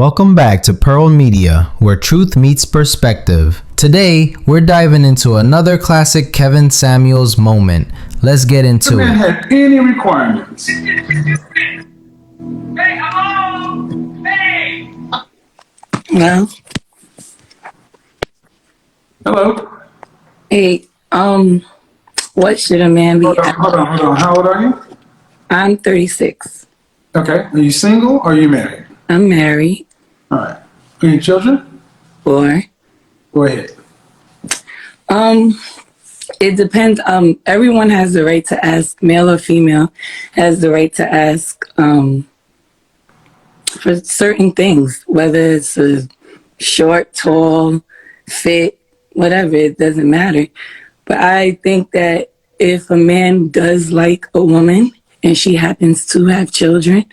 Welcome back to Pearl Media, where truth meets perspective. Today, we're diving into another classic Kevin Samuels moment. Let's get into it. it. Had any requirements? Hey, hello! Hey! Hello? Hello? Hey, what should a man be? Hold on. How old are you? I'm 36. Okay. Are you single or are you married? I'm married. All right. Any children? 4. Go ahead. It depends. Everyone has the right to ask, male or female, has the right to ask, for certain things, whether it's a short, tall, fit, whatever, it doesn't matter. But I think that if a man does like a woman and she happens to have children,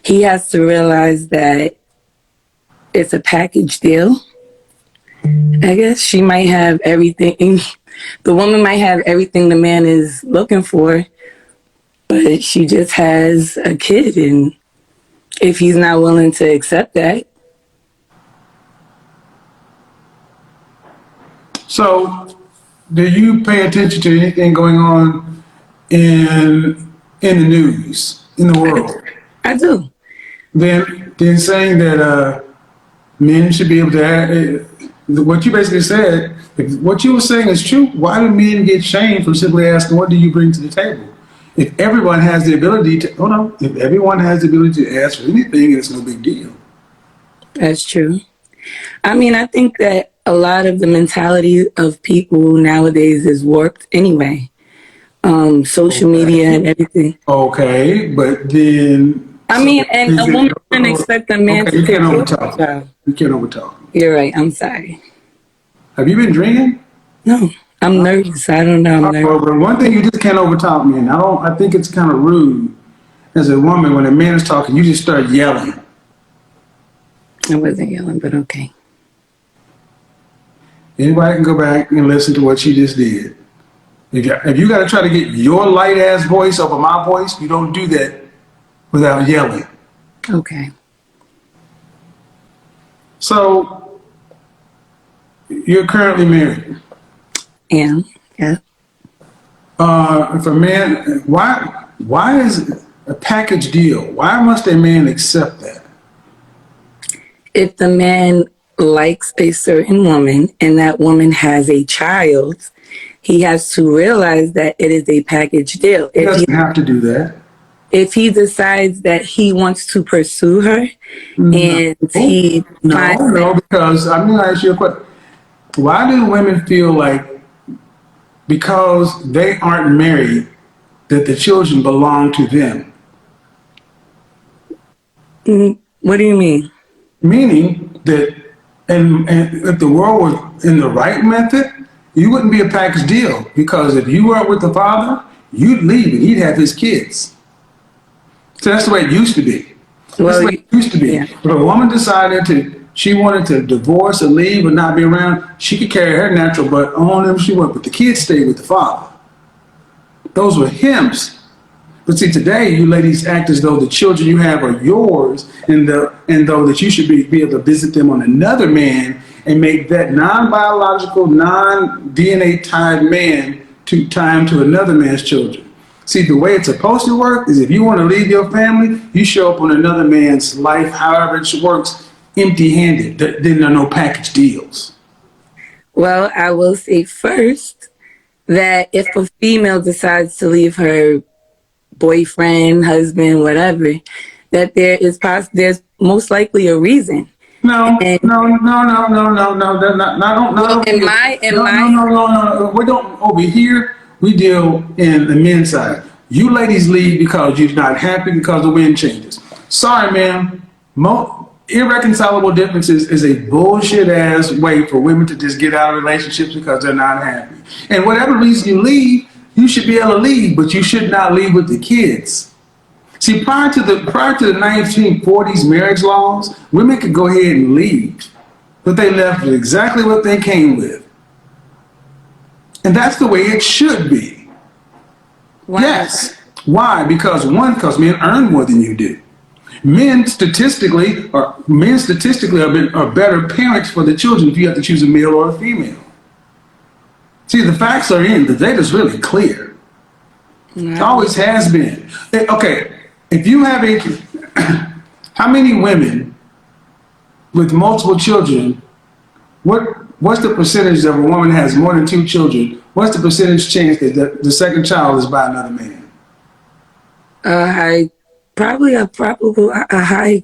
he has to realize that it's a package deal. I guess she might have everything. The woman might have everything the man is looking for, but she just has a kid. And if he's not willing to accept that. So, do you pay attention to anything going on in the news, in the world? I do. Then saying that men should be able to what you basically said, if what you were saying is true, why do men get shamed for simply asking, what do you bring to the table? If everyone has the ability to, if everyone has the ability to ask for anything, it's no big deal. That's true. I mean, I think that a lot of the mentality of people nowadays is warped anyway. Social media and everything. Okay, but then... I mean, and a woman can expect a man to take care of her. You can't overtalk. You're right. I'm sorry. Have you been drinking? No, I'm nervous. I don't know. I'm nervous. But one thing you just can't overtalk, man. I think it's kind of rude as a woman when a man is talking, you just start yelling. I wasn't yelling, but okay. Anybody can go back and listen to what she just did. If you got to try to get your light ass voice over my voice, you don't do that without yelling. Okay. So, you're currently married. Yeah. If a man, why is it a package deal? Why must a man accept that? If the man likes a certain woman and that woman has a child, he has to realize that it is a package deal. He doesn't have to do that. If he decides that he wants to pursue her and he... No, because I'm going to ask you a question. Why do women feel like because they aren't married that the children belong to them? What do you mean? Meaning that and if the world was in the right method, you wouldn't be a package deal, because if you weren't with the father, you'd leave and he'd have his kids. So that's the way it used to be. That's the way it used to be. Yeah. If a woman decided she wanted to divorce or leave or not be around, she could carry her natural butt on if she went, but the kids stayed with the father. Those were hymns. But see, today you ladies act as though the children you have are yours, and though that you should be able to visit them on another man and make that non-biological, non-DNA tied man to tie him to another man's children. See, the way it's supposed to work is if you want to leave your family, you show up on another man's life, however it works, empty-handed. Then there are no package deals. Well, I will say first that if a female decides to leave her boyfriend, husband, whatever, that there's most likely a reason. No. We don't, over here, we deal in the men's side. You ladies leave because you're not happy because the wind changes. Sorry, man. Irreconcilable differences is a bullshit ass way for women to just get out of relationships because they're not happy. And whatever reason you leave, you should be able to leave, but you should not leave with the kids. See, prior to the 1940s marriage laws, women could go ahead and leave, but they left with exactly what they came with. And that's the way it should be. Why? Yes. Why? Because men earn more than you do. Men statistically are better parents for the children if you have to choose a male or a female. See, the facts are in. The data's really clear. It always has been. Okay, if you have how many women with multiple children, what's the percentage of a woman that has more than 2 children? What's the percentage chance that the second child is by another man? Probably a high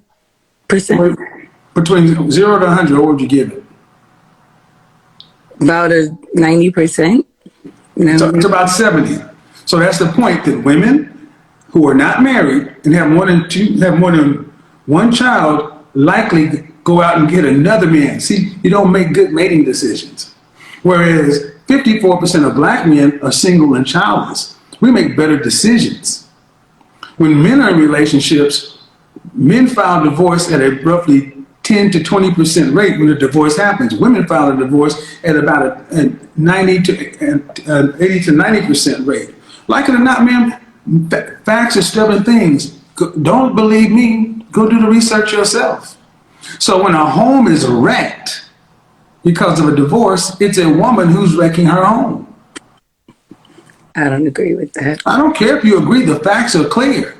percent. Between 0 to 100, what would you give it? About a 90%. So it's about 70. So that's the point, that women who are not married and have more than 1 child likely go out and get another man. See, you don't make good mating decisions. Whereas 54% of black men are single and childless. We make better decisions. When men are in relationships, men file divorce at a roughly 10 to 20% rate when the divorce happens. Women file a divorce at about a 80 to 90% rate. Like it or not, man, facts are stubborn things. Don't believe me. Go do the research yourself. So when a home is wrecked because of a divorce, it's a woman who's wrecking her home. I don't agree with that. I don't care if you agree. The facts are clear.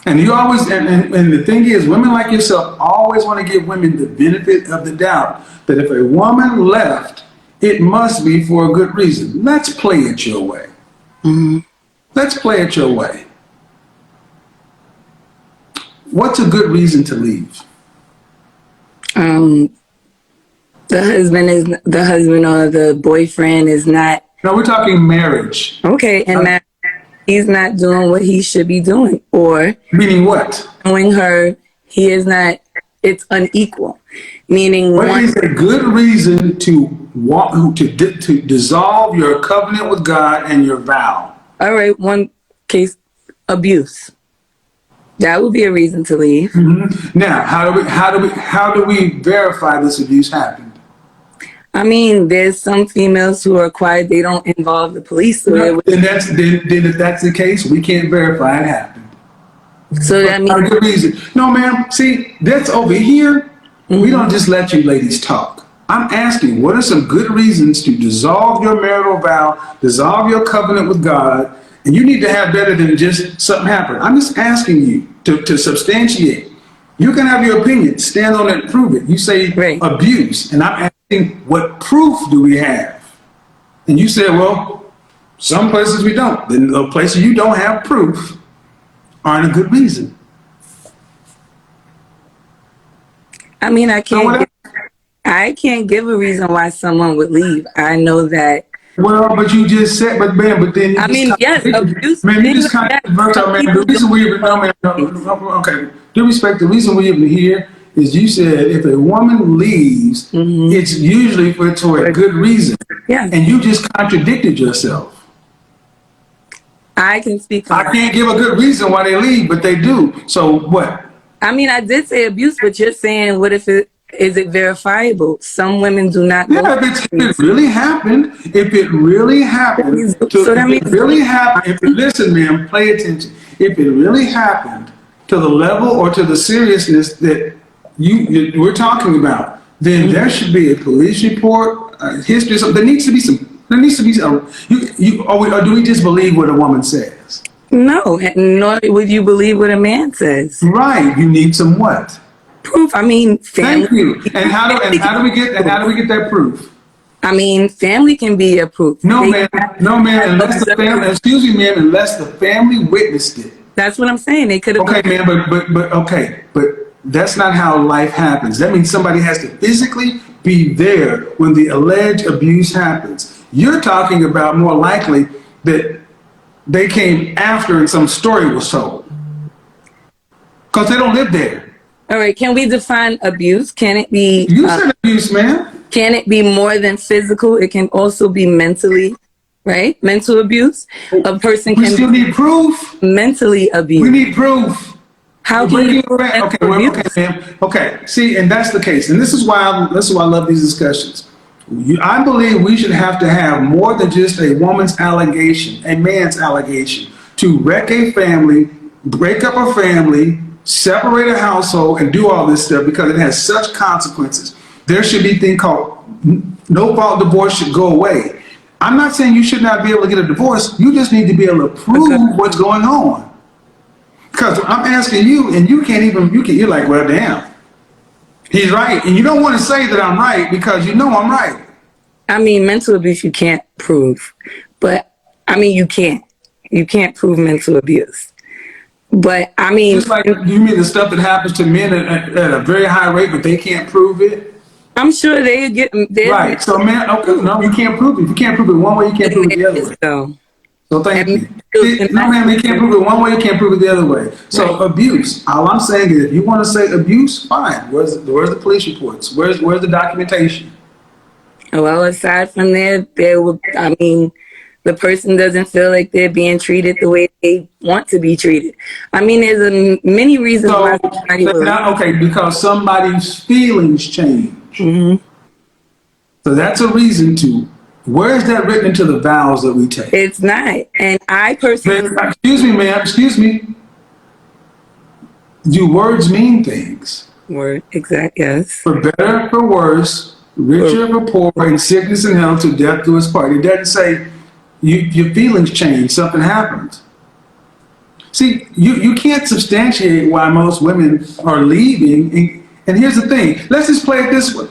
And you always, and the thing is, women like yourself always want to give women the benefit of the doubt that if a woman left, it must be for a good reason. Let's play it your way. Mm-hmm. Let's play it your way. What's a good reason to leave? The husband or the boyfriend is not. No, we're talking marriage. Okay, and that he's not doing what he should be doing, or meaning what? Knowing her, he is not. It's unequal. Meaning, what is a good reason to dissolve your covenant with God and your vow? All right, one case, abuse. That would be a reason to leave. Mm-hmm. Now, how do we verify this abuse happened? I mean, there's some females who are quiet. They don't involve the police. So then if that's the case, we can't verify it happened. So that means good reason. No, ma'am. See, that's over here. Mm-hmm. We don't just let you ladies talk. I'm asking, what are some good reasons to dissolve your marital vow, dissolve your covenant with God? And you need to have better than just something happened. I'm just asking you to substantiate. You can have your opinion, stand on it, and prove it. You say abuse, and I'm asking, what proof do we have? And you say, well, some places we don't. Then the places you don't have proof aren't a good reason. I mean, I can't give a reason why someone would leave. I know that. Well, but you just said, but then yes, abuse. Man, you just kind of worked out, man. The reason we even okay. Due respect, the reason we even here is you said if a woman leaves, it's usually for a good reason. Yeah. And you just contradicted yourself. I can speak for I can't give a good reason why they leave, but they do. So what? I mean, I did say abuse, but you're saying, what if is it verifiable? Some women do not know. Yeah, if it really happened, listen, ma'am, pay attention. If it really happened to the level or to the seriousness that we're talking about, then there should be a police report, history. There needs to be some. Or do we just believe what a woman says? No, nor would you believe what a man says. Right. You need some what? Proof. I mean, family. Thank you. And how do we get that proof? I mean, family can be a proof. No, ma'am. Unless the family. Excuse me, ma'am. Unless the family witnessed it. That's what I'm saying. They could have. Okay, ma'am. But that's not how life happens. That means somebody has to physically be there when the alleged abuse happens. You're talking about more likely that they came after and some story was told. Because they don't live there. All right, can we define abuse? Can it be... You said abuse, man. Can it be more than physical? It can also be mentally, right? Mental abuse. A person can... We still need proof. Mentally abused. We need proof. How can you... Okay, ma'am. Okay, see, and that's the case. And this is why I love these discussions. I believe we should have to have more than just a woman's allegation, a man's allegation, to wreck a family, break up a family, separate a household and do all this stuff because it has such consequences. There should be a thing called no fault divorce should go away. I'm not saying you should not be able to get a divorce. You just need to be able to prove what's going on. Because I'm asking you, and you can't even, you're like, well, damn, he's right. And you don't want to say that I'm right because you know I'm right. I mean, mental abuse you can't prove. But, I mean, you can't. You can't prove mental abuse. But, I mean... Just like, you mean the stuff that happens to men at a very high rate, but they can't prove it? I'm sure they get... Right. So, man, okay, no, you can't prove it. If you can't prove it one way, you can't prove it the other way. So thank you. No, man, they can't prove it one way, you can't prove it the other way. So abuse. All I'm saying is, if you want to say abuse, fine. Where's the police reports? Where's the documentation? Well, aside from that, I mean, the person doesn't feel like they're being treated the way they want to be treated. I mean, there's many reasons why. Okay, because somebody's feelings change. Mm-hmm. So that's a reason to. Where is that written into the vows that we take? It's not. And I personally... Excuse me, ma'am. Excuse me. Do words mean things? Word, exact, yes. For better, for worse, richer, for poor, in sickness and health, to death do us part. It doesn't say your feelings change, something happens. See, you can't substantiate why most women are leaving. And here's the thing. Let's just play it this way.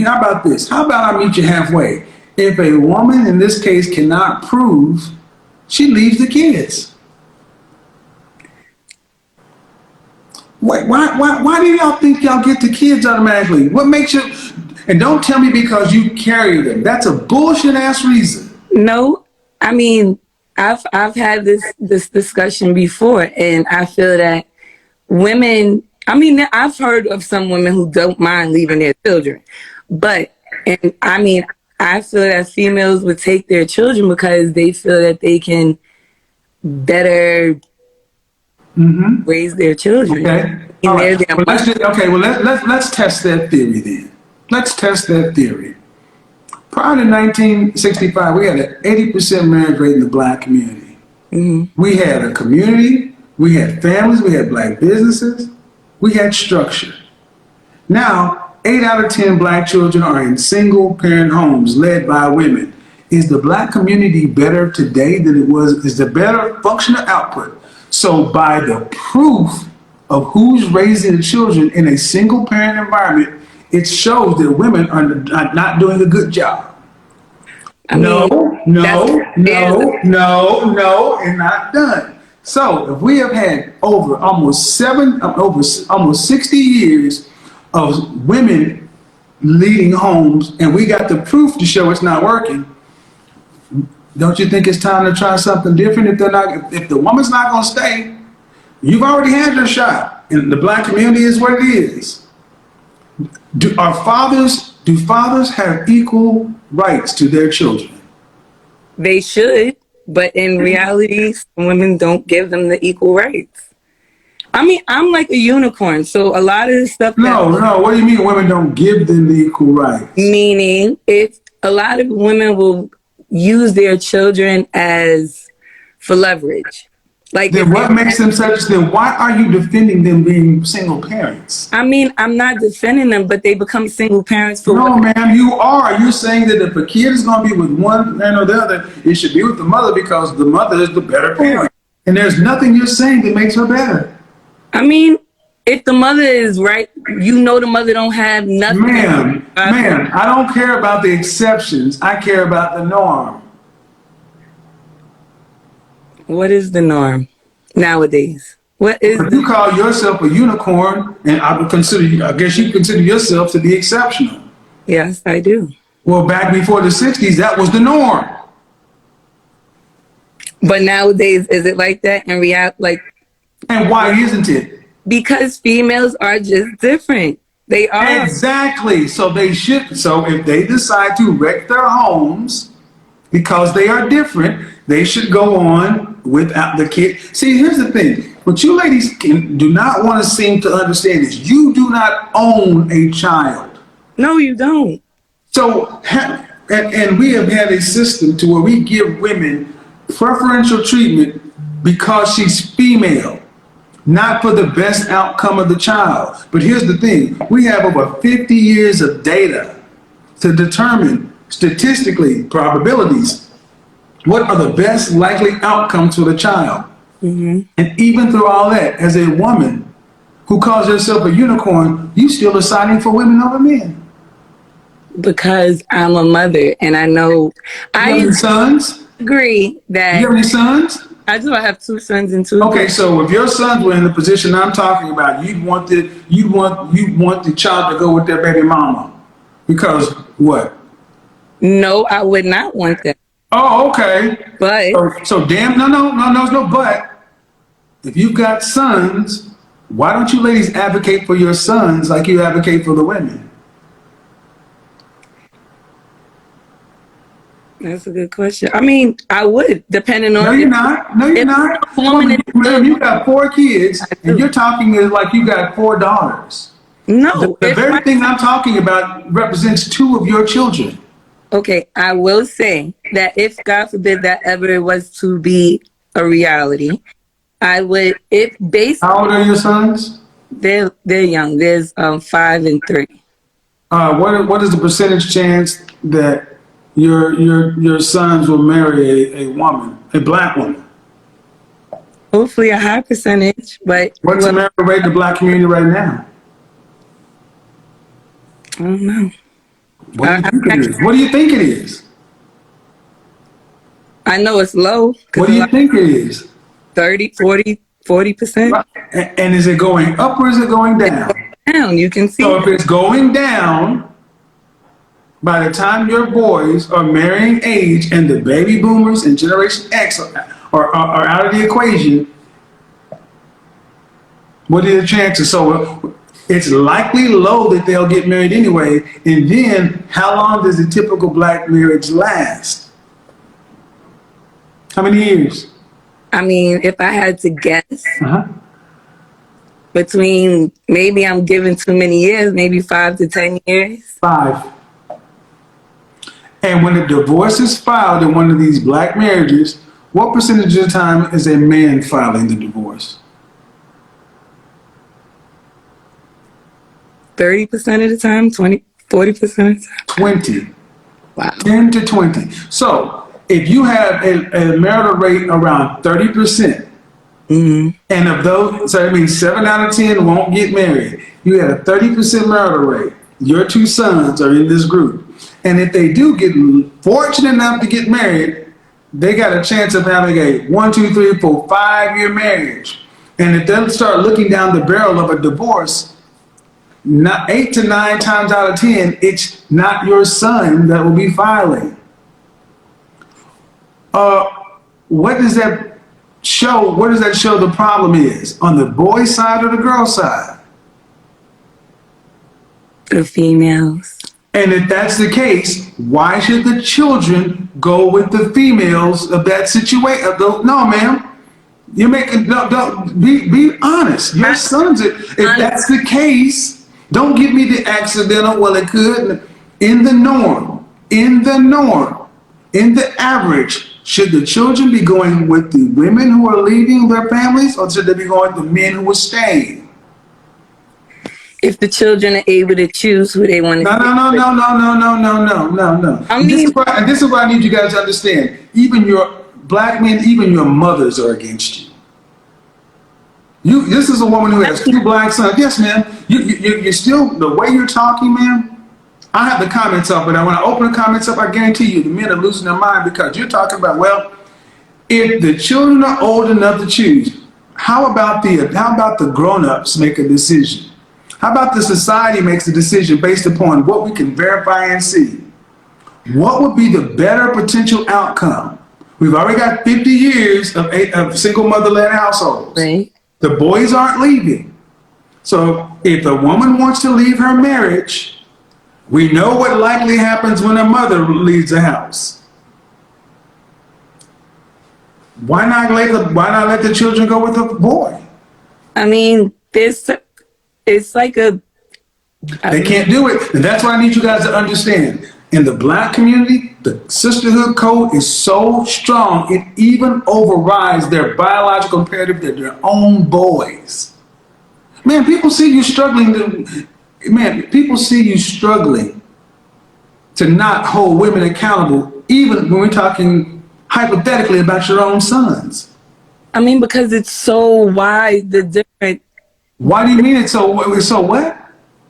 How about this? How about I meet you halfway? If a woman, in this case, cannot prove, she leaves the kids. Wait, why do y'all think y'all get the kids automatically? What makes you... And don't tell me because you carry them. That's a bullshit ass reason. No, I mean, I've had this discussion before, and I feel that women... I mean, I've heard of some women who don't mind leaving their children, but, and I mean, I feel that females would take their children because they feel that they can better raise their children. Okay. All right. Let's test that theory then. Let's test that theory. Prior to 1965, we had an 80% marriage rate in the black community. Mm-hmm. We had a community, we had families, we had black businesses, we had structure. Now, 8 out of 10 black children are in single-parent homes led by women. Is the black community better today than it was? Is the better functional output? So by the proof of who's raising the children in a single-parent environment, it shows that women are not doing a good job. No, and not done. So if we have had over almost 60 years of women leading homes, and we got the proof to show it's not working, don't you think it's time to try something different? If the woman's not going to stay, you've already had your shot, and the black community is what it is. Do fathers have equal rights to their children? They should, but in reality, women don't give them the equal rights. I mean, I'm like a unicorn, so a lot of the stuff... No, what do you mean women don't give them the equal rights? Meaning, a lot of women will use their children for leverage. Like, then what makes them such? Then why are you defending them being single parents? I mean, I'm not defending them, but they become single parents for... No, ma'am, you are. You're saying that if a kid is going to be with one man or the other, it should be with the mother because the mother is the better parent. And there's nothing you're saying that makes her better. I mean, if the mother is right, the mother don't have nothing. Ma'am, I don't care about the exceptions. I care about the norm. What is the norm nowadays? You call yourself a unicorn, and I guess you consider yourself to be exceptional. Yes, I do. Well, back before the 60s, that was the norm. But nowadays, is it like that in reality? And why isn't it? Because females are just different. They are. Exactly. So if they decide to wreck their homes because they are different, they should go on without the kid. See, here's the thing. What you ladies do not want to seem to understand is you do not own a child. No, you don't. So, and we have had a system to where we give women preferential treatment because she's female. not for the best outcome of the child. But here's the thing, we have over 50 years of data to determine statistically probabilities what are the best likely outcomes for the child. And even through all that, as a woman who calls herself a unicorn, you still are siding for women over men. Because I'm a mother and I know You have any sons? agree that You have any sons? I do. I have 2 sons and 2 Okay, daughters. so if your sons were in the position I'm talking about, you'd want the child to go with their baby mama. Because what? No, I would not want that. Oh, okay. But So damn, no but. If you've got sons, why don't you ladies advocate for your sons like you advocate for the women? that's a good question. I mean, I would, depending on. No, you're not. No, you're if not. a woman is Ma'am, you got 4 kids, and you're talking like you got 4 daughters. No, The very thing I'm talking about represents 2 of your children. okay, I will say that if God forbid that ever was to be a reality, I would. If based, How old are your sons? they're young. There's 5 and 3. What is the percentage chance that your sons will marry a woman, a black woman? Hopefully a high percentage, but What's the marital rate in the black community right now? I don't know. What do you think it is? I know it's low. What do you think it is? 30, 40%. And is it going up or is it going down? Down, you can see. So if it's going down, by the time your boys are marrying age and the baby boomers and Generation X are out of the equation, what are the chances? So it's likely low that they'll get married anyway. And then how long does the typical black marriage last? How many years? I mean, if I had to guess, between, maybe I'm giving too many years, maybe 5 to 10 years. 5. And when a divorce is filed in one of these black marriages, what percentage of the time is a man filing the divorce? 30% of the time, 20, 40% of the time. 20. Wow. 10 to 20. So if you have a marital rate around 30%, and of those, so that means 7 out of 10 won't get married. You had a 30% marital rate. Your 2 sons are in this group. And if they do get fortunate enough to get married, they got a chance of having a 1, 2, 3, 4, 5-year marriage. And if they start looking down the barrel of a divorce, 8 to 9 times out of 10, it's not your son that will be filing. What does that show? What does that show the problem is? On the boy side or the girl side? The females. And if that's the case, why should the children go with the females of that situation? No, ma'am. You're making, be honest. Your sons, if that's the case, don't give me the accidental, well, it could. In the norm, in the average, should the children be going with the women who are leaving their families, or should they be going with the men who are staying? If the children are able to choose who they want to No. I mean, This is what I need you guys to understand. Even your black men, even your mothers are against you. This is a woman who has 2 black sons. Yes, ma'am. You're still, the way you're talking, ma'am. I have the comments up, but when I open the comments up, I guarantee you the men are losing their mind because you're talking about, well, if the children are old enough to choose, how about the grown-ups make a decision? How about the society makes a decision based upon what we can verify and see? What would be the better potential outcome? We've already got 50 years of single mother-led households. right. The boys aren't leaving. So if a woman wants to leave her marriage, we know what likely happens when a mother leaves the house. Why not let the children go with the boy? I mean, it's like a. They can't do it. And that's what I need you guys to understand. In the black community, the sisterhood code is so strong, it even overrides their biological imperative to their own boys. Man, people see you struggling people see you struggling to not hold women accountable, even when we're talking hypothetically about your own sons. I mean, because it's so wide, the different. Why do you mean it's so what?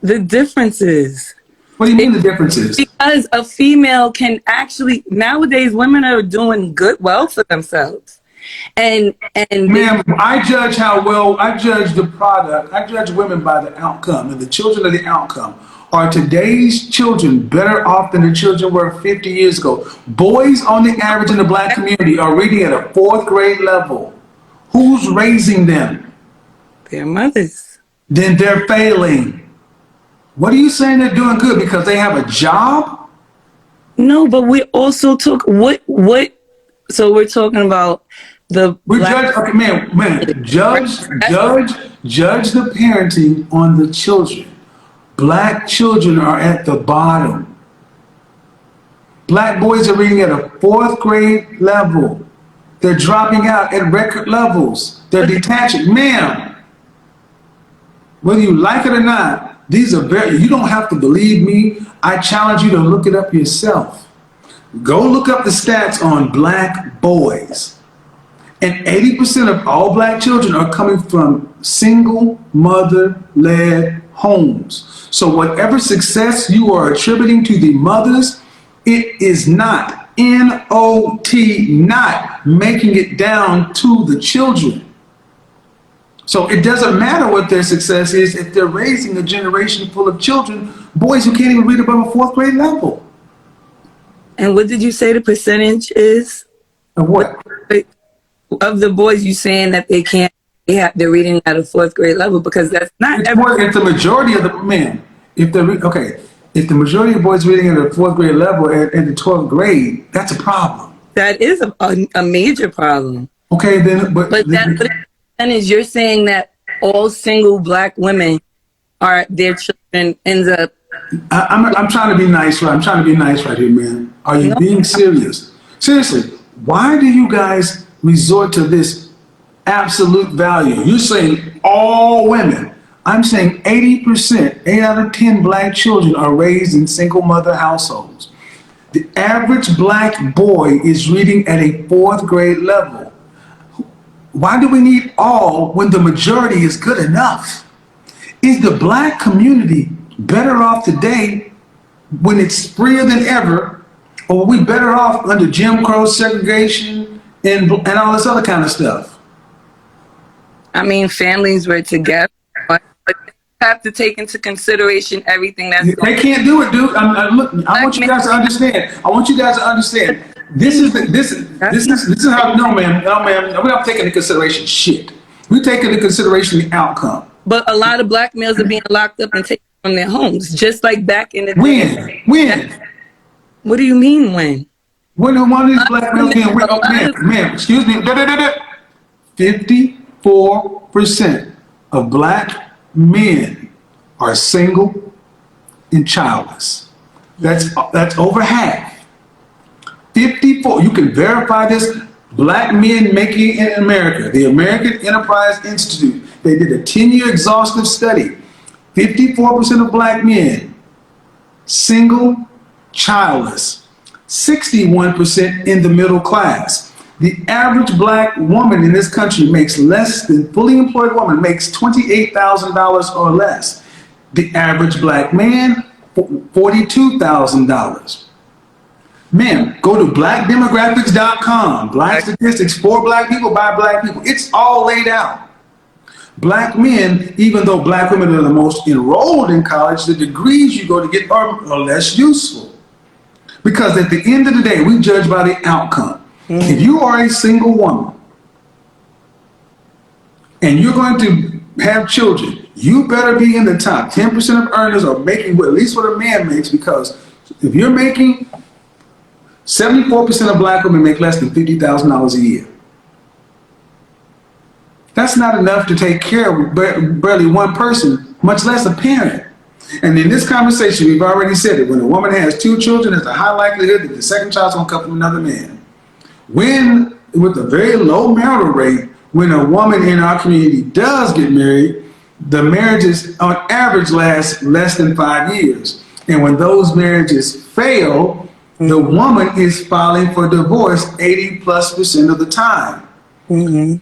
The differences. What do you mean the differences? Because a female can actually, nowadays women are doing well for themselves. And ma'am, I judge the product, I judge women by the outcome, and the children of the outcome. Are today's children better off than the children were 50 years ago? Boys on the average in the black community are reading at a 4th grade level. Who's raising them? their mothers. Then they're failing. What are you saying they're doing good because they have a job? No, but we also took what so we're talking about the Judge the parenting on the children. Black children are at the bottom. Black boys are reading at a 4th grade level. They're dropping out at record levels. They're detaching. Ma'am, whether you like it or not, these are you don't have to believe me. I challenge you to look it up yourself. Go look up the stats on black boys. And 80% of all black children are coming from single mother-led homes. So whatever success you are attributing to the mothers, it is not, N-O-T, not making it down to the children. So it doesn't matter what their success is if they're raising a generation full of children, boys who can't even read above a 4th grade level. And what did you say the percentage is? Of what? Of the boys you saying that they're reading at a 4th grade level, because that's not if the majority of the men, if the majority of boys reading at a 4th grade level at the 12th grade, that's a problem. That is a major problem. Okay, then but that percentage, you're saying that all single black women their children ends up. I'm trying to be nice, right? I'm trying to be nice right here, man. Are you being serious? Seriously, why do you guys resort to this absolute value? You're saying all women. I'm saying 80%, 8 out of 10 black children are raised in single mother households. The average black boy is reading at a 4th grade level. Why do we need all when the majority is good enough? Is the black community better off today when it's freer than ever, or are we better off under Jim Crow segregation and all this other kind of stuff? I mean, families were together, but you have to take into consideration everything that's going on. They can't do it, dude. Look, I want you guys to understand. I want you guys to understand. This is how. No, ma'am. We're not taking into consideration shit. We take into consideration the outcome. But a lot of black males are being locked up and taken from their homes, just like back in the day. When? What do you mean when? When one of these black males being ma'am, excuse me. 54% of black men are single and childless. That's over half. 54. You can verify this. Black Men Making It in America, the American Enterprise Institute. They did a 10-year exhaustive study. 54% of black men, single, childless. 61% in the middle class. The average black woman in this country makes less than, fully employed woman makes $28,000 or less. The average black man, $42,000. Ma'am, go to blackdemographics.com. Black statistics for black people by black people. It's all laid out. Black men, even though black women are the most enrolled in college, the degrees you go to get are less useful. Because at the end of the day, we judge by the outcome. If you are a single woman and you're going to have children, you better be in the top 10% of earners or making at least what a man makes, because if you're making 74% of black women make less than $50,000 a year. That's not enough to take care of barely one person, much less a parent. And in this conversation, we've already said it. When a woman has 2 children, there's a high likelihood that the second child's going to come from another man. When, with a very low marital rate, when a woman in our community does get married, the marriages on average last less than 5 years. And when those marriages fail, the woman is filing for divorce 80+% of the time. Mm-hmm.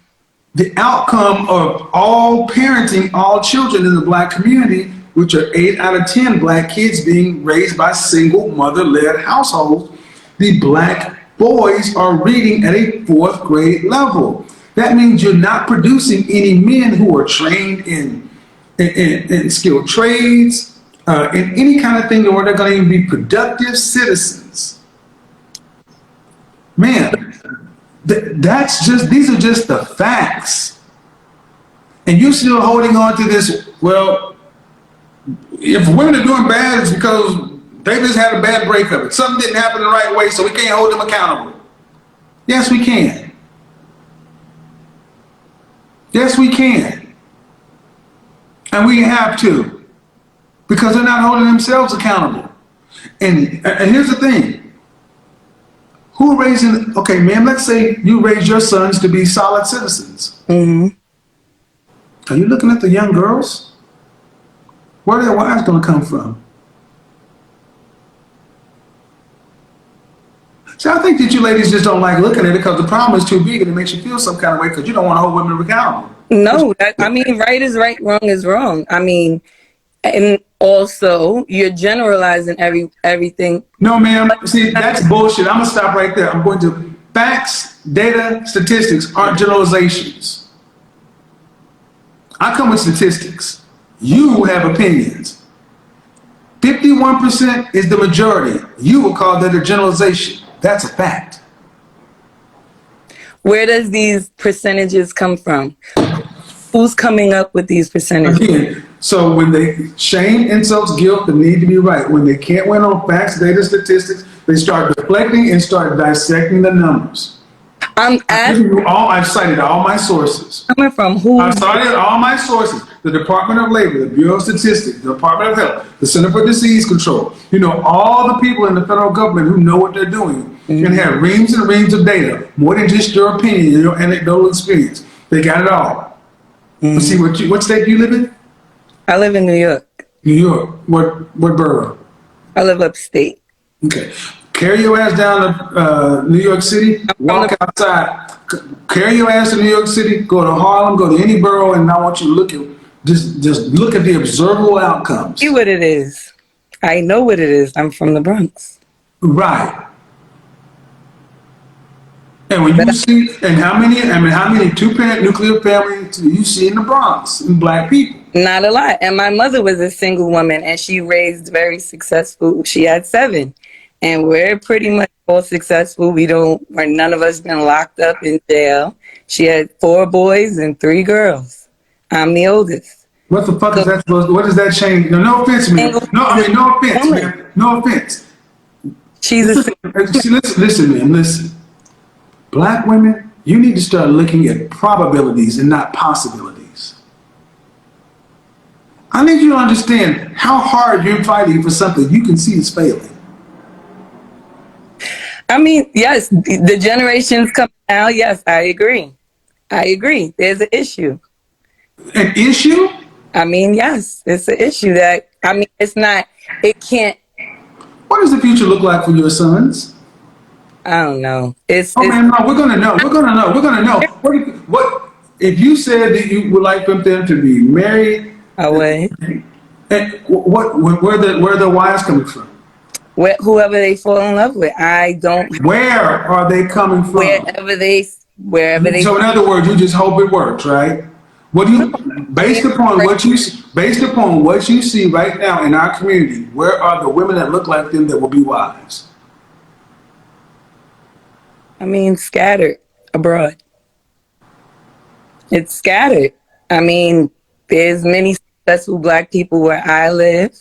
The outcome of all parenting, all children in the Black community, which are 8 out of 10 Black kids being raised by single mother-led households, the Black boys are reading at a 4th grade level. That means you're not producing any men who are trained in skilled trades, in any kind of thing where they're going to be productive citizens. Man, these are just the facts. And you're still holding on to this, well, if women are doing bad, it's because they just had a bad breakup. Something didn't happen the right way, so we can't hold them accountable. Yes, we can. Yes, we can. And we have to. Because they're not holding themselves accountable. And here's the thing. Who raising, okay, ma'am, let's say you raise your sons to be solid citizens. Mm-hmm. Are you looking at the young girls? Where are their wives going to come from? See, I think that you ladies just don't like looking at it because the problem is too big and it makes you feel some kind of way because you don't want to hold women accountable. No, I mean, right is right, wrong is wrong. I mean, and also you're generalizing everything. No, ma'am. See, that's bullshit. I'm going to stop right there. I'm going to, facts, data, statistics aren't generalizations. I come with statistics. You have opinions. 51% is the majority. You will call that a generalization. That's a fact. Where does these percentages come from? Who's coming up with these percentages? Again, so when they shame, insults, guilt, the need to be right. When they can't win on facts, data, statistics, they start deflecting and start dissecting the numbers. I'm asking you all. I've cited all my sources. Coming from who? I've cited all my sources: the Department of Labor, the Bureau of Statistics, the Department of Health, the Center for Disease Control. You know, all the people in the federal government who know what they're doing and have reams and reams of data, more than just your opinion and your anecdotal experience. They got it all. Let's see, what state do you live in? I live in New York. New York. What borough? I live upstate. Okay. Carry your ass down to New York City, walk outside, carry your ass to New York City, go to Harlem, go to any borough, and I want you to look at, just look at the observable outcomes. See what it is. I know what it is. I'm from the Bronx. Right. And when you see, and how many 2-parent nuclear families do you see in the Bronx, in Black people? Not a lot. And my mother was a single woman, and she raised very successful. She had 7. And we're pretty much all successful. None of us been locked up in jail. She had 4 boys and 3 girls. I'm the oldest. What the fuck is that supposed to, what does that change? No offense, man. No offense, man. No offense. Listen, man, listen. Black women, you need to start looking at probabilities and not possibilities. I need you to understand how hard you're fighting for something you can see is failing. I mean, yes, the generations coming now, yes, I agree. There's an issue. An issue? I mean, yes, it's an issue it's not, it can't. What does the future look like for your sons? I don't know. Man, no, we're gonna know. What if you said that you would like them to be married? I would. And where the wives coming from? Whoever they fall in love with. I don't. Where are they coming from? Wherever they. So in other words, you just hope it works, right? What do you, based upon what you see right now in our community, where are the women that look like them that will be wives? I mean, scattered abroad. It's scattered. I mean, there's many successful Black people where I live.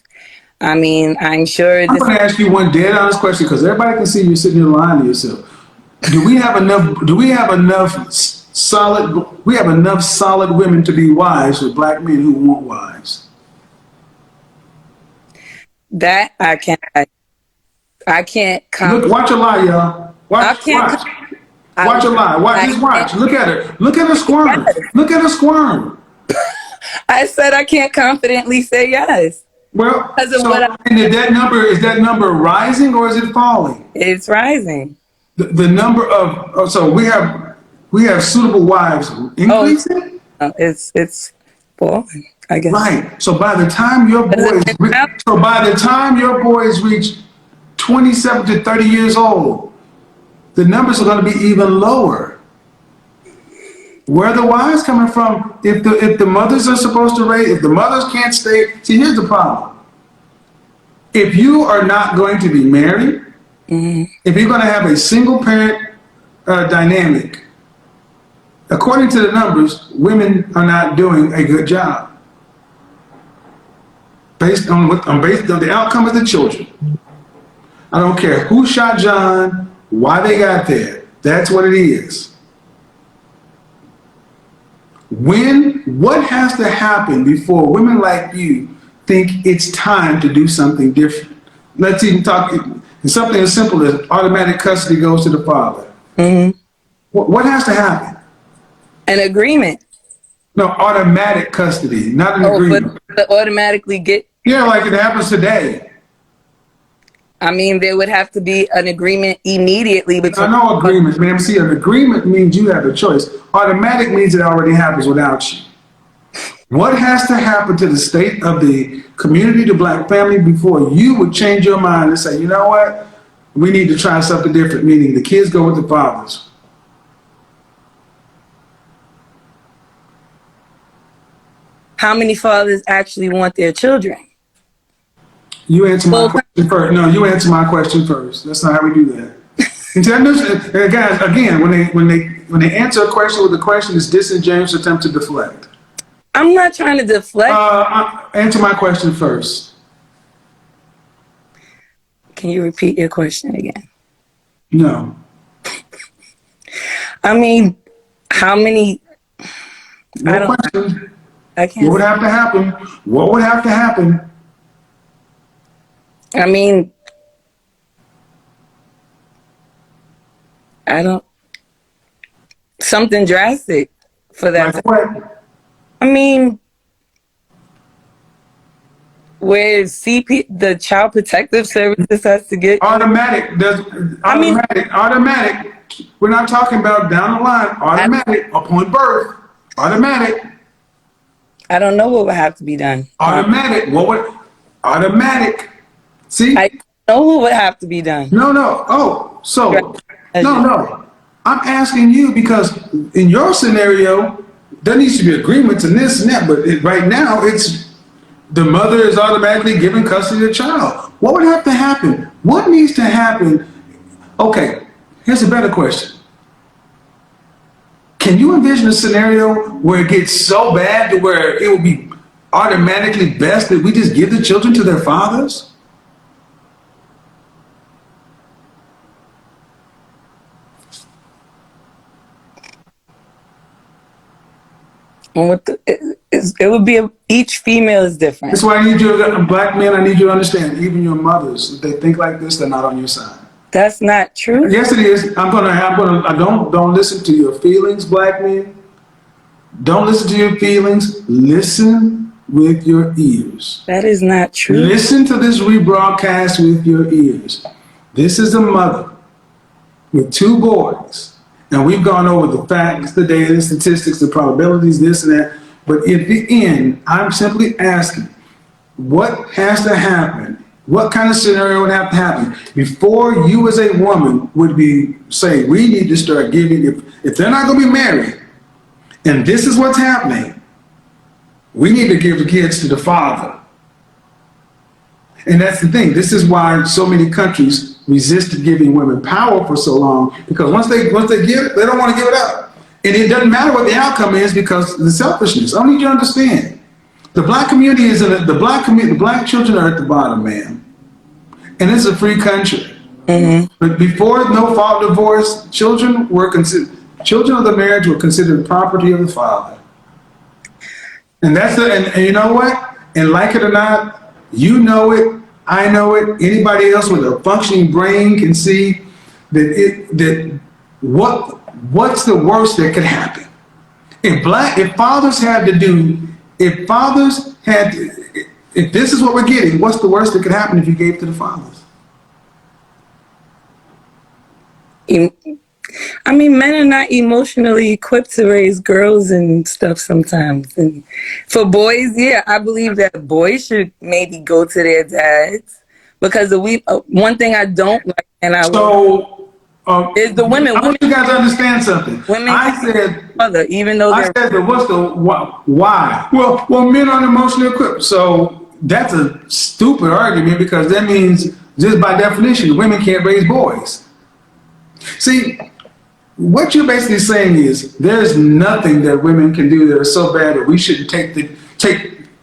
I mean, I'm sure. I'm going to ask you one dead honest question because everybody can see you sitting here lying to yourself. Do we have enough solid women to be wives for Black men who want wives? That I can't. I can't. Look, watch her lie, y'all. I can't. Watch her lie. Just watch. Look at her. Look at her squirm. Look at her squirm. I said I can't confidently say yes. Well, Because of and is that number rising or is it falling? It's rising. The number of so we have suitable wives increasing. It's falling, I guess. Right. So by the time your boys reach 27 to 30 years old, the numbers are going to be even lower. Where are the wives coming from? If the mothers are supposed to raise, if the mothers can't stay, see, here's the problem. If you are not going to be married, if you're going to have a single parent dynamic, according to the numbers, women are not doing a good job. Based on the outcome of the children. I don't care who shot John, why they got there. That's what it is. What has to happen before women like you think it's time to do something different? Let's even talk something as simple as automatic custody goes to the father. What has to happen? An agreement. No, automatic custody, not an agreement. But automatically get. Yeah, like it happens today. I mean, there would have to be an agreement immediately between. No agreement, ma'am. See, an agreement means you have a choice. Automatic means it already happens without you. What has to happen to the state of the community, the black family, before you would change your mind and say, you know what? We need to try something different, meaning the kids go with the fathers. How many fathers actually want their children? You answer my question first. No, you answer my question first. That's not how we do that. And guys, again, when they answer a question with a question, it's disingenuous attempt to deflect. I'm not trying to deflect. Answer my question first. Can you repeat your question again? No. I mean, how many? No question. I can't. What would have to happen? What would have to happen? I mean, I don't. Something drastic for that. Like what? I mean, where the Child Protective Services has to get automatic. Automatic. We're not talking about down the line. Automatic upon birth. Automatic. I don't know what would have to be done. Automatic. Automatic. See? I know what would have to be done. No. Oh, so no. I'm asking you because in your scenario, there needs to be agreements and this and that, but right now it's the mother is automatically given custody of the child. What would have to happen? What needs to happen? Okay, here's a better question. Can you envision a scenario where it gets so bad to where it will be automatically best that we just give the children to their fathers? It would be each female is different. That's why I need you, black men. I need you to understand. Even your mothers, if they think like this, they're not on your side. That's not true. Yes, it is. I don't listen to your feelings, black men. Don't listen to your feelings. Listen with your ears. That is not true. Listen to this rebroadcast with your ears. This is a mother with 2 boys. And we've gone over the facts, the data, the statistics, the probabilities, this and that. But at the end, I'm simply asking, what has to happen? What kind of scenario would have to happen before you as a woman would be saying, we need to start giving, if they're not going to be married, and this is what's happening, we need to give the kids to the father. And that's the thing. This is why so many countries resisted giving women power for so long, because once they give it, they don't want to give it up. And it doesn't matter what the outcome is because of the selfishness. I need you to understand. The black community is the black children are at the bottom, man. And it's a free country. But before no fault divorce, children of the marriage were considered property of the father. And and you know what? And like it or not, you know it, I know it. Anybody else with a functioning brain can see what's the worst that could happen? If fathers had to do, if fathers had to, if this is what we're getting, what's the worst that could happen if you gave to the fathers? I mean, men are not emotionally equipped to raise girls and stuff sometimes. And for boys, yeah, I believe that boys should maybe go to their dads, because one thing I don't like, and I is the women. I want you guys to understand something. Women, I said, mother, even though I said that what's the why? Well, men aren't emotionally equipped. So that's a stupid argument, because that means just by definition, women can't raise boys. See, what you're basically saying is there's nothing that women can do that is so bad that we shouldn't take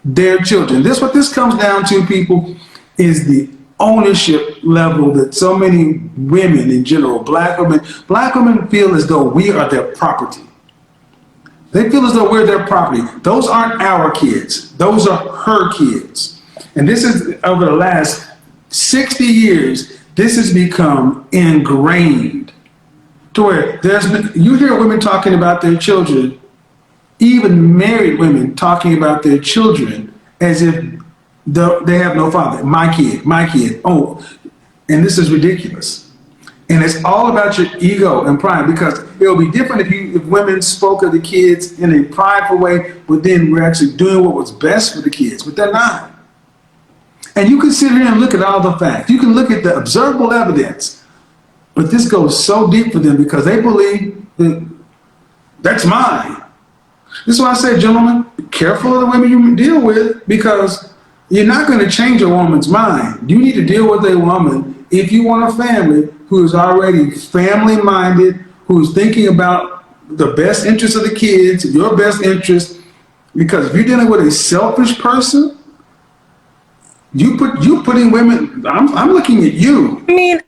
their children. What this comes down to, people, is the ownership level that so many women in general, black women feel as though we are their property. They feel as though we're their property. Those aren't our kids. Those are her kids. And this is, over the last 60 years, this has become ingrained to where you hear women talking about their children, even married women talking about their children as if they have no father. My kid. Oh, and this is ridiculous. And it's all about your ego and pride, because it would be different if women spoke of the kids in a prideful way, but then we're actually doing what was best for the kids, but they're not. And you can sit here and look at all the facts. You can look at the observable evidence, but this goes so deep for them because they believe that that's mine. This is why I say, gentlemen, be careful of the women you deal with, because you're not going to change a woman's mind. You need to deal with a woman if you want a family who is already family-minded, who's thinking about the best interest of the kids, your best interest. Because if you're dealing with a selfish person, you putting women. I'm looking at you. I mean,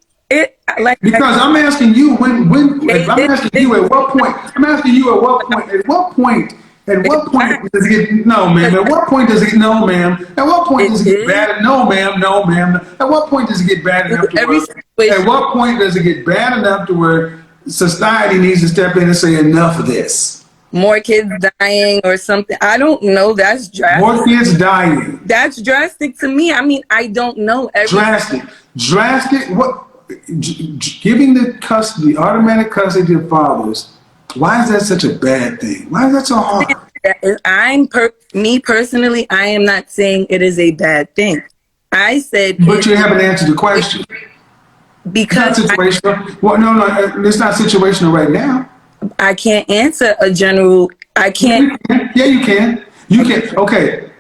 because I'm asking you I'm asking you at what point. I'm asking you at what point. At what point does it get no, ma'am? At what point does it no, ma'am? At what point does it get bad? No, ma'am. No, ma'am. At what point does it get bad enough to where? At what point does it get bad enough to where society needs to step in and say enough of this? More kids dying or something. I don't know. That's drastic. More kids dying. That's drastic to me. I mean, I don't know. Drastic. What? Giving the automatic custody to fathers. Why is that such a bad thing? Why is that so hard? Me personally, I am not saying it is a bad thing. I said, but you haven't answered the question. Because it's not situational. Well, no, it's not situational right now. I can't answer a general. I can't. Yeah, you can. You can. Okay.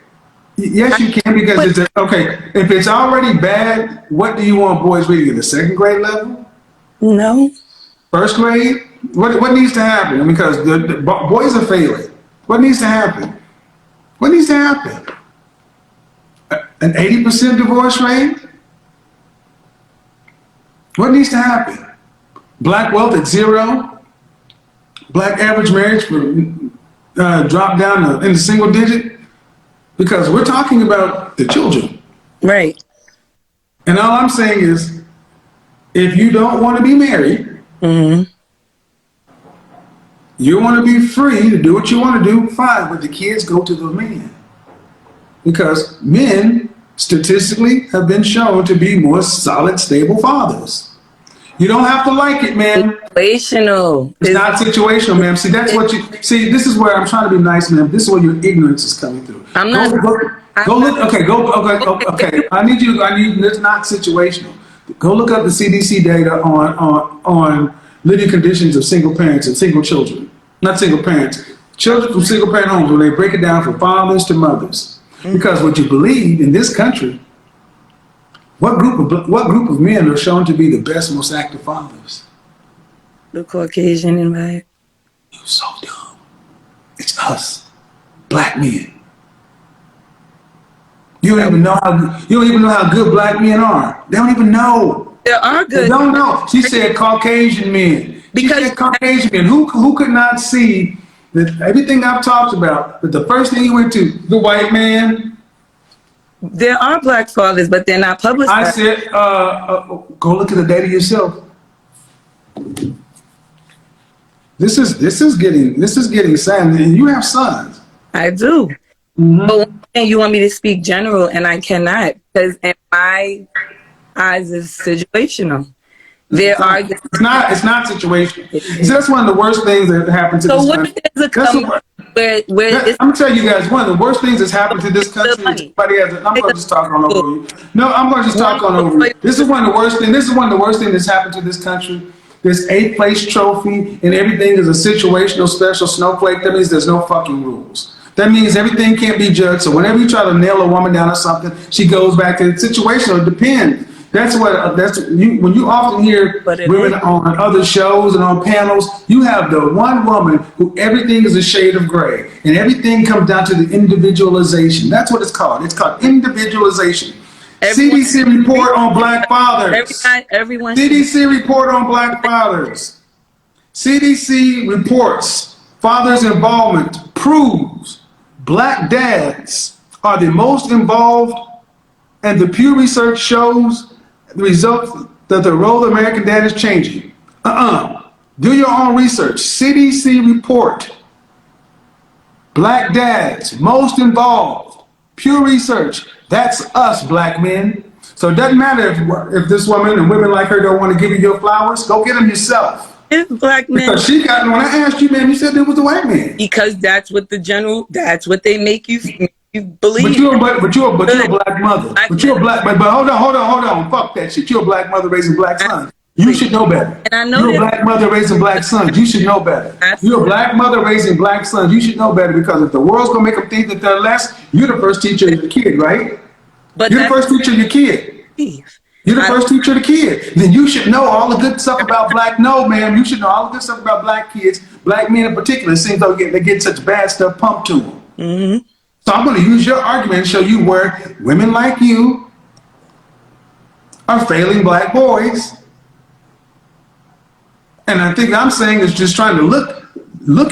Yes, you can, because it's okay. If it's already bad, what do you want boys reading at the second grade level? No. First grade? What needs to happen? Because the boys are failing. What needs to happen? What needs to happen? An 80% divorce rate? What needs to happen? Black wealth at 0? Black average marriage drop down in the single digit? Because we're talking about the children. Right. And all I'm saying is, if you don't want to be married, you want to be free to do what you want to do, fine, but the kids go to the man. Because men, statistically, have been shown to be more solid, stable fathers. You don't have to like it, man. Situational. It's not situational, ma'am. See, that's what you see. This is where I'm trying to be nice, ma'am. This is where your ignorance is coming through. I'm not. Okay. I need. It's not situational. Go look up the CDC data on living conditions of single parents and single children. Not single parents. Children from single parent homes, when they break it down from fathers to mothers. Because what you believe in this country. What group of men are shown to be the best, most active fathers? The Caucasian environment. You're so dumb. It's us, black men. You don't even know how good black men are. They don't even know. There are good. They don't know. She said Caucasian men. Because she said Caucasian men. Who could not see that everything I've talked about? That the first thing you went to, the white man. There are black fathers, but they're not I publicized. said, go look at the data yourself. This is getting sad, and you have sons. I do. But you want me to speak general, and I cannot, because in my eyes, it's situational. It's not situational. See, that's one of the worst things that happened to this country. So what is a country where I'm telling you guys, one of the worst things that's happened to this country is somebody has. I'm going to just talk on over you. No, I'm going to just talk on over you. This is one of the worst things. This is one of the worst things that's happened to this country. This 8th place trophy and everything is a situational special snowflake. That means there's no fucking rules. That means everything can't be judged. So whenever you try to nail a woman down or something, she goes back to the situational. It depends. When you often hear women on other shows and on panels, you have the one woman who everything is a shade of gray and everything comes down to the individualization. That's what it's called. It's called individualization. CDC report on black fathers. CDC report on black fathers. CDC reports fathers' involvement proves black dads are the most involved, and the Pew Research shows the result that the role of American dad is changing. Do your own research. CDC report. Black dads, most involved. Pew Research. That's us, black men. So it doesn't matter if this woman and women like her don't want to give you your flowers. Go get them yourself. It's black men. Because when I asked you, man, you said it was the white man. Because that's what they make you believe. But you're a black mother. But you're a black. But hold on. Fuck that shit. You're a black mother raising black sons. You should know better. And I know you're a black mother raising black sons. You should know better. You're a black mother raising black sons. You should know better, because if the world's gonna make them think that they're less, you're the first teacher of your kid, right? But you're the first teacher of your kid. You're the first teacher of the kid. Then you should know all the good stuff about black. No, ma'am, you should know all the good stuff about black kids, black men in particular. It seems like they get such bad stuff pumped to them. Mm-hmm. So I'm going to use your argument and show you where women like you are failing black boys. And I think I'm saying is just trying to look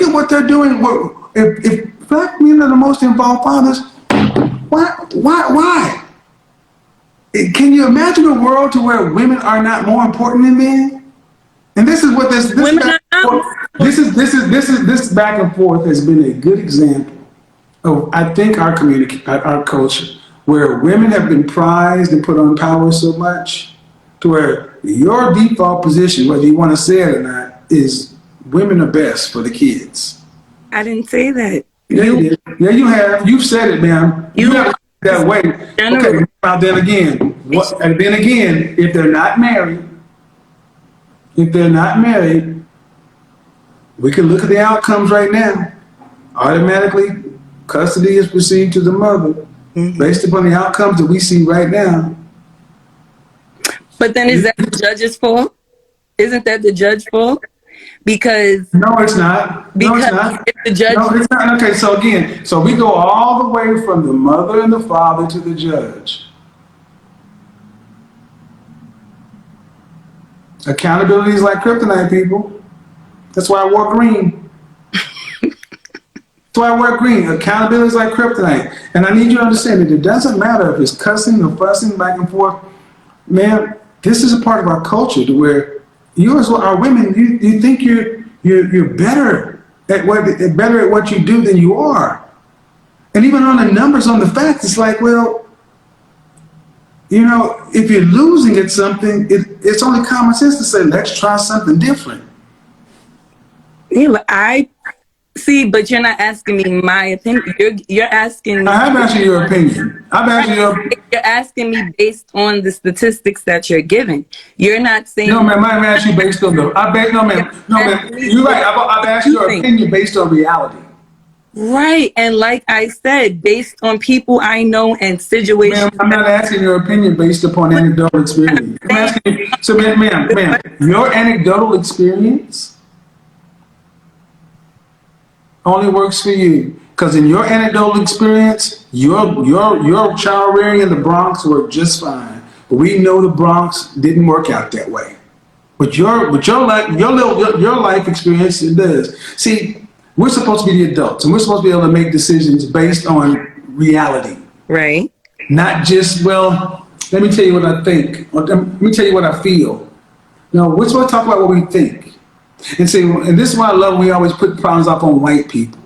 at what they're doing. If black men are the most involved fathers, why? Can you imagine a world to where women are not more important than men? And this is what this back and forth has been a good example of, I think, our culture, where women have been prized and put on power so much to where your default position, whether you want to say it or not, is women are best for the kids. I didn't say that. Yeah, you did. Yeah, you have. You've said it, ma'am. You have that way. Okay, now then again, if they're not married, we can look at the outcomes right now. Automatically, custody is received to the mother, based upon the outcomes that we see right now. But then is that the judge's fault? Isn't that the judge's fault? Because no, it's not. Because it's not. If the judge, no, it's not. Okay, so we go all the way from the mother and the father to the judge. Accountability is like kryptonite, people. That's why I wore green. That's why I wear green. Accountability is like kryptonite. And I need you to understand that it doesn't matter if it's cussing or fussing back and forth. Man, this is a part of our culture to where you as well are women. You think you're better at what you do than you are. And even on the numbers, on the facts, it's like, well, if you're losing at something, it's only common sense to say, let's try something different. I see, but you're not asking me my opinion. You're asking me. I have asked you your opinion. You're asking me based on the statistics that you're giving. You're not saying. No, ma'am. I'm asking you based on no, ma'am. You're right. I've asked your opinion based on reality. Right, and like I said, based on people I know and situations. Ma'am, I'm not asking your opinion based upon anecdotal experience. I'm asking you, so, ma'am, your anecdotal experience only works for you, because in your anecdotal experience, your child rearing in the Bronx worked just fine, but we know the Bronx didn't work out that way. But your life experience, it does. See. We're supposed to be the adults, and we're supposed to be able to make decisions based on reality. Right. Not just, well, let me tell you what I think. Or let me tell you what I feel. No, we're supposed to talk about what we think. And see, and this is why I love when we always put problems up on white people.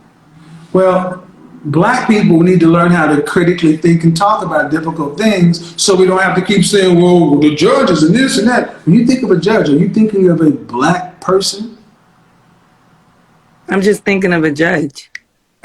Well, black people need to learn how to critically think and talk about difficult things so we don't have to keep saying, well, the judges and this and that. When you think of a judge, are you thinking of a black person? I'm just thinking of a judge.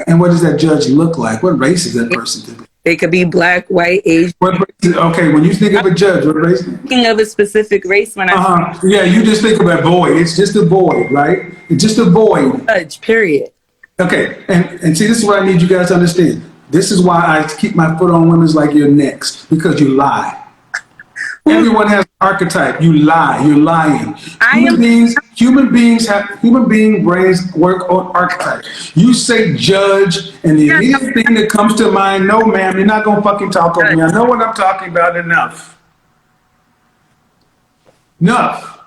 And what does that judge look like? What race is that person typically? They could be black, white, Asian. Okay, when you think of a judge, what race? Thinking of a specific race when I Yeah, you just think of a boy. It's just a boy, right? It's just a boy. judge, period. Okay, and see, this is what I need you guys to understand. This is why I keep my foot on women's like your necks, because you lie. Everyone has an archetype. You lie. You're lying. Human being brains work on archetypes. You say judge, and the immediate thing that comes to mind, no, ma'am, you're not gonna fucking talk over me. I know what I'm talking about. Enough. Enough.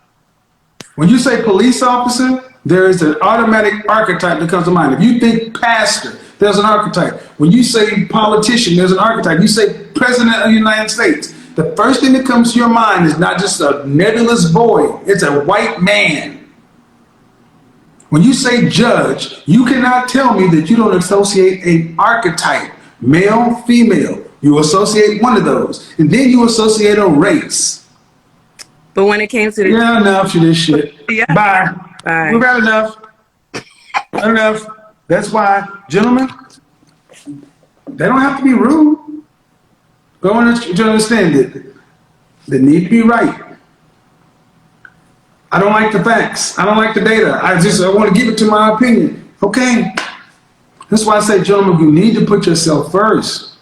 When you say police officer, there is an automatic archetype that comes to mind. If you think pastor, there's an archetype. When you say politician, there's an archetype. You say president of the United States. The first thing that comes to your mind is not just a nebulous boy, it's a white man. When you say judge, you cannot tell me that you don't associate an archetype, male, female. You associate one of those, and then you associate a race. But when it came to the Yeah, enough of this shit. Yeah. Bye. Bye. We've had enough. Enough. That's why, gentlemen, they don't have to be rude. But I want you to understand that they need to be right. I don't like the facts. I don't like the data. I want to give it to my opinion. Okay. That's why I say, gentlemen, you need to put yourself first.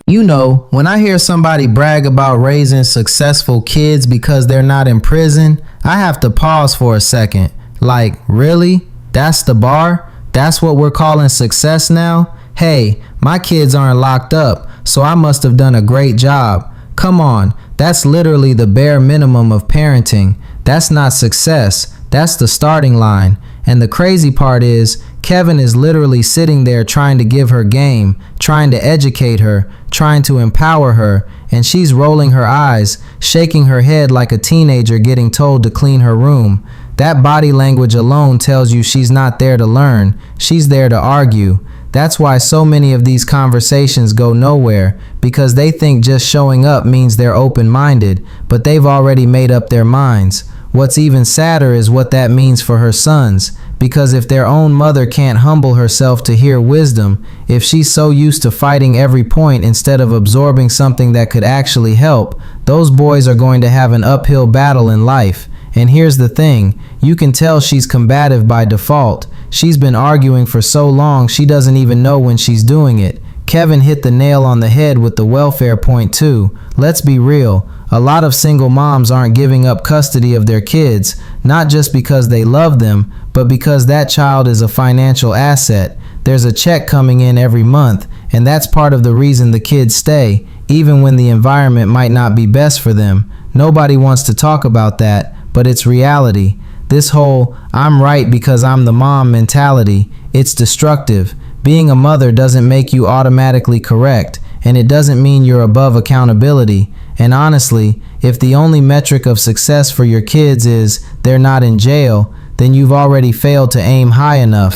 You know, when I hear somebody brag about raising successful kids because they're not in prison, I have to pause for a second. Like, really? That's the bar? That's what we're calling success now? Hey, my kids aren't locked up, so I must have done a great job. Come on, that's literally the bare minimum of parenting. That's not success. That's the starting line. And the crazy part is, Kevin is literally sitting there trying to give her game, trying to educate her, trying to empower her, and she's rolling her eyes, shaking her head like a teenager getting told to clean her room. That body language alone tells you she's not there to learn. She's there to argue. That's why so many of these conversations go nowhere, because they think just showing up means they're open-minded, but they've already made up their minds. What's even sadder is what that means for her sons, because if their own mother can't humble herself to hear wisdom, if she's so used to fighting every point instead of absorbing something that could actually help, those boys are going to have an uphill battle in life. And here's the thing, you can tell she's combative by default. She's been arguing for so long she doesn't even know when she's doing it. Kevin hit the nail on the head with the welfare point too. Let's be real. A lot of single moms aren't giving up custody of their kids, not just because they love them, but because that child is a financial asset. There's a check coming in every month, and that's part of the reason the kids stay, even when the environment might not be best for them. Nobody wants to talk about that, but it's reality. This whole "I'm right because I'm the mom" mentality, it's destructive. Being a mother doesn't make you automatically correct, and it doesn't mean you're above accountability. And honestly, if the only metric of success for your kids is they're not in jail, then you've already failed to aim high enough.